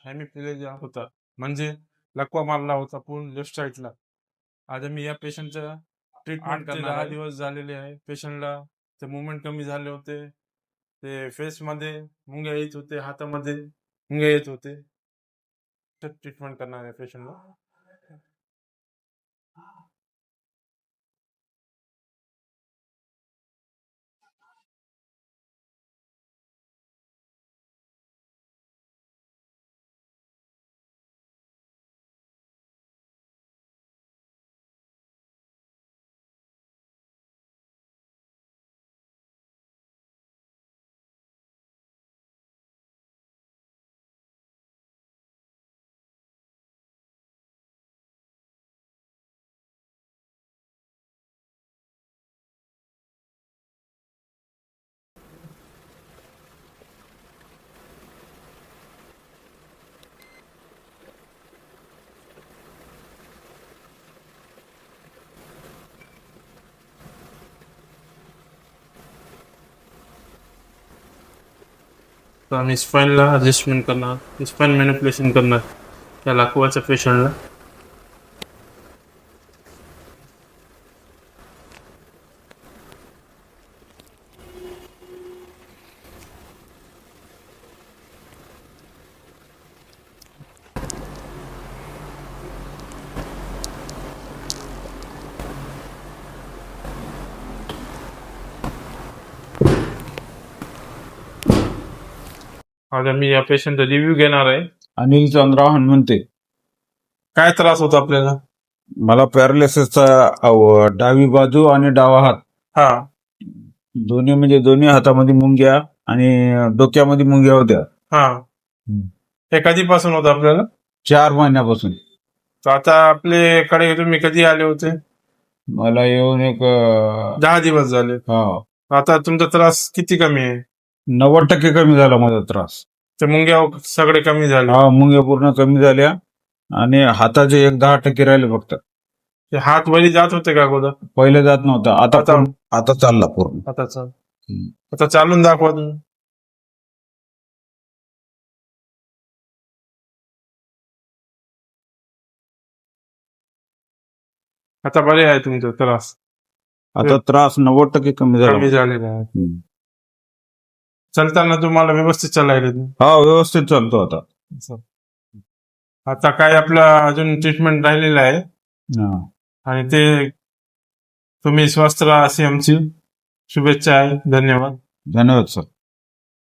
Hemiplegia होता, म्हणजे लकवा मारला होता पूर्ण लेफ्ट साईडला. आज आम्ही या पेशंटचं ट्रीटमेंट करणार 10 दिवस झालेले आहे. पेशंटला ते मुवमेंट कमी झाले होते, ते फेसमध्ये मुंग्या येत होते, हातामध्ये मुंग्या येत होते. ट्रीटमेंट करणार आहे पेशंटला. तर आम्ही स्पाईनला ॲडजस्टमेंट करणार, स्पाईन मॅनिप्युलेशन करणार त्या लकवाच्या पेशंटला. आज आम्ही या पेशंटचा रिव्ह्यू घेणार आहे. अनिल चंद्रराव हनुमंते. काय त्रास होता आपल्याला? मला पॅरालिसिसचा डावी बाजू आणि डावा हात हा, दोन्ही हातामध्ये मुंग्या आणि डोक्यामध्ये मुंग्या होत्या. हा. हे कधीपासून होतं आपल्याला? 4 महिन्यापासून. तर आता आपल्याकडे तुम्ही कधी आले होते? मला येऊन एक 10 दिवस झाले. आता तुमचा त्रास किती कमी आहे? 90% कमी झाला माझा त्रास. ते मुंग्या सगळे कमी झाले? मुंग्या पूर्ण कमी झाल्या आणि हाताचे 10% राहिले फक्त. ते हात वरी जात होते का अगोदर? पहिले जात नव्हता, आता चालला पूर्ण. आता चालून दाखवा तुम्ही. आता बरे आहे तुमचा त्रास? आता त्रास 90% कमी झालेला आहे. चालताना तुम्हाला व्यवस्थित चालायला? व्यवस्थित चालतो आता. आता काय आपलं अजून ट्रीटमेंट राहिलेलं आहे आणि ते तुम्ही स्वस्थ राहा अशी आमची शुभेच्छा आहे. धन्यवाद. धन्यवाद सर.